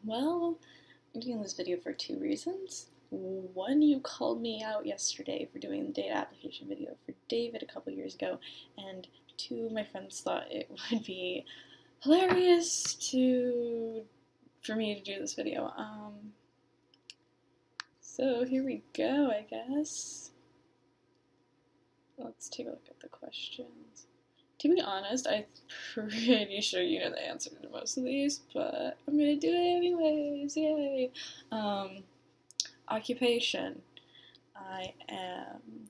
Well, I'm doing this video for two reasons. One, you called me out yesterday for doing the data application video for David a couple years ago, and two, my friends thought it would be hilarious for me to do this video. So here we go, I guess. Let's take a look at the questions. To be honest, I'm pretty sure you know the answer to most of these, but I'm gonna do it anyways, yay! Occupation. I am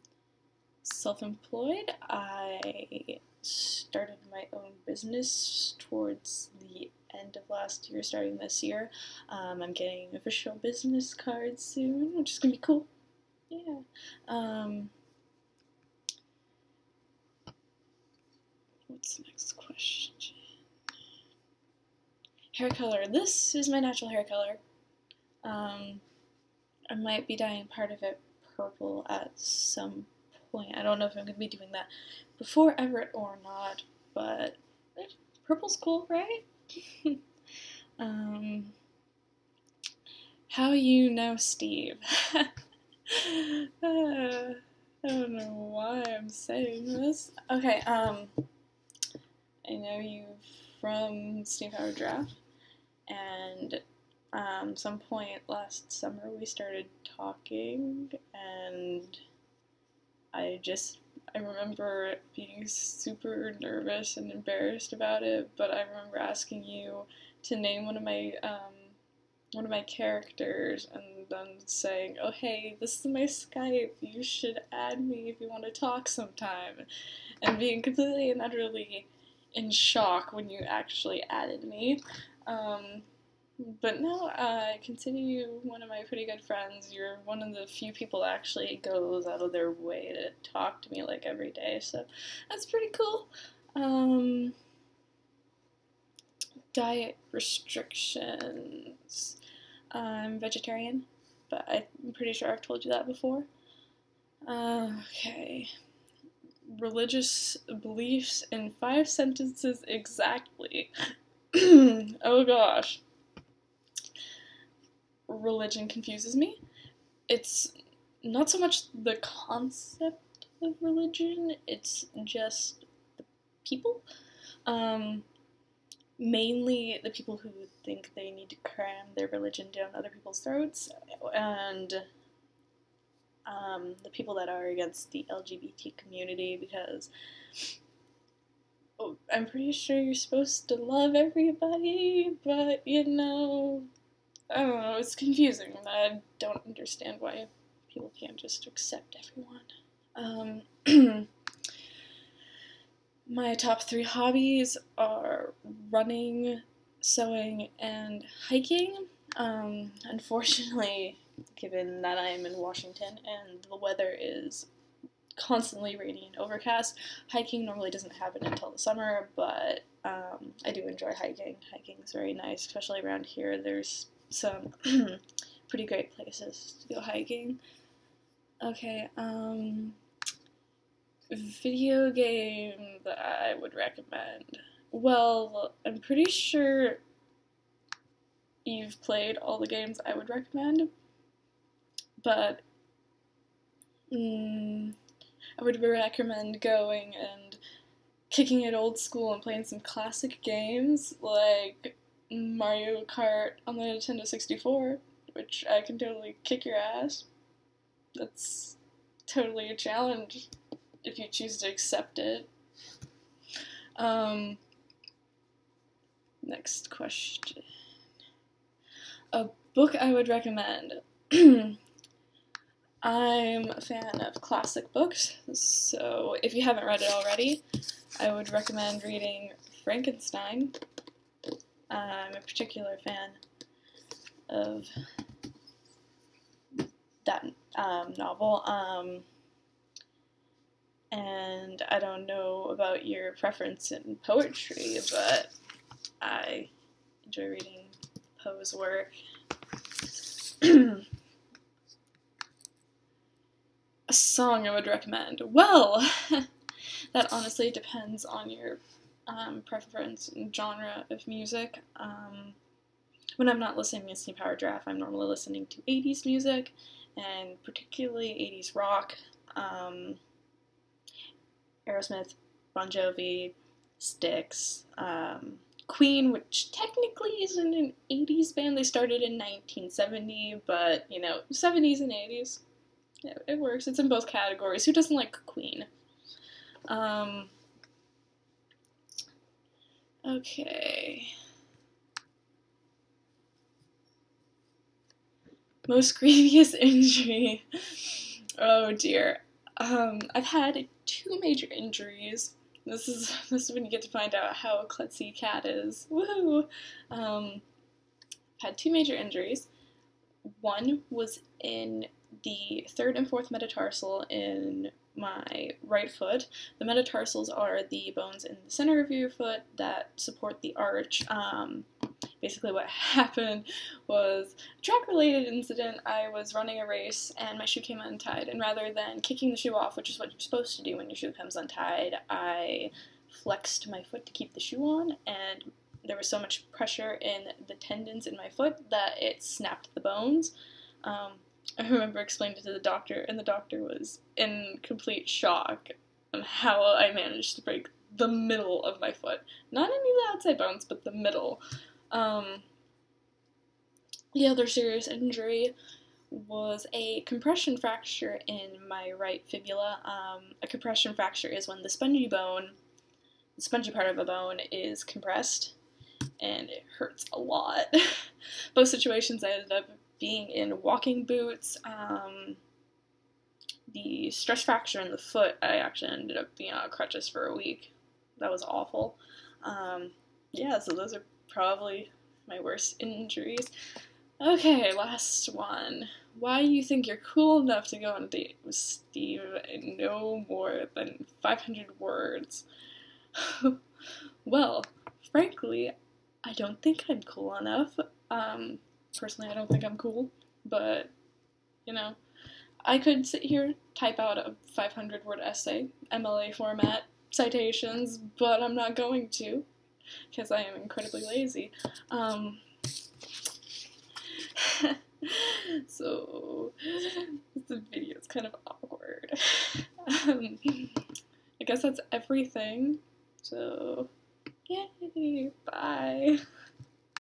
self-employed. I started my own business towards the end of last year, starting this year. I'm getting official business cards soon, which is gonna be cool. Yeah. What's the next question? Hair color. This is my natural hair color. I might be dyeing part of it purple at some point. I don't know if I'm going to be doing that before Everett or not, but purple's cool, right? How you know Steve? I don't know why I'm saying this. Okay, I know you from Steve Howard Draft, and some point last summer we started talking, and I remember being super nervous and embarrassed about it, but I remember asking you to name one of my characters, and then saying, oh hey, this is my Skype, you should add me if you want to talk sometime, and being completely and utterly in shock when you actually added me. But no, I consider you one of my pretty good friends. You're one of the few people that actually goes out of their way to talk to me like every day, so that's pretty cool. Diet restrictions. I'm vegetarian, but I'm pretty sure I've told you that before. Okay. Religious beliefs in 5 sentences exactly. Oh gosh. Religion confuses me. It's not so much the concept of religion, it's just the people. Mainly the people who think they need to cram their religion down other people's throats, and the people that are against the LGBT community, because I'm pretty sure you're supposed to love everybody, but you know, I don't know, it's confusing, and I don't understand why people can't just accept everyone. My top 3 hobbies are running, sewing, and hiking. Unfortunately, given that I am in Washington and the weather is constantly rainy and overcast, hiking normally doesn't happen until the summer, but I do enjoy hiking. Hiking is very nice, especially around here. There's some pretty great places to go hiking. Okay, video game that I would recommend. Well, I'm pretty sure you've played all the games I would recommend, but I would recommend going and kicking it old school and playing some classic games like Mario Kart on the Nintendo 64, which I can totally kick your ass. That's totally a challenge if you choose to accept it. Next question. A book I would recommend. I'm a fan of classic books, so if you haven't read it already, I would recommend reading Frankenstein. I'm a particular fan of that novel, and I don't know about your preference in poetry, but I enjoy reading Poe's work. A song I would recommend. Well, that honestly depends on your preference and genre of music. when I'm not listening to Steam Power Giraffe, I'm normally listening to 80s music, and particularly 80s rock, Aerosmith, Bon Jovi, Styx, Queen, which technically isn't an 80s band. They started in 1970, but, 70s and 80s. Yeah, it works. It's in both categories. Who doesn't like Queen? Okay. Most grievous injury. Oh dear. I've had 2 major injuries. This is when you get to find out how a klutzy cat is. Woohoo! Had 2 major injuries. One was in the 3rd and 4th metatarsal in my right foot. The metatarsals are the bones in the center of your foot that support the arch. Basically what happened was a track-related incident. I was running a race and my shoe came untied, and rather than kicking the shoe off, which is what you're supposed to do when your shoe comes untied, I flexed my foot to keep the shoe on, and there was so much pressure in the tendons in my foot that it snapped the bones. I remember explaining it to the doctor, and the doctor was in complete shock on how I managed to break the middle of my foot. Not any of the outside bones, but the middle. The other serious injury was a compression fracture in my right fibula. A compression fracture is when the spongy part of a bone is compressed, and it hurts a lot. Both situations I ended up being in walking boots. The stress fracture in the foot, I actually ended up being on crutches for a week. That was awful. Yeah, so those are probably my worst injuries. Okay, last one. Why you think you're cool enough to go on a date with Steve in no more than 500 words? Well, frankly, I don't think I'm cool enough. Personally, I don't think I'm cool, but, I could sit here, type out a 500-word essay, MLA format, citations, but I'm not going to, because I am incredibly lazy. So, the video is kind of awkward. I guess that's everything. So, yay, bye.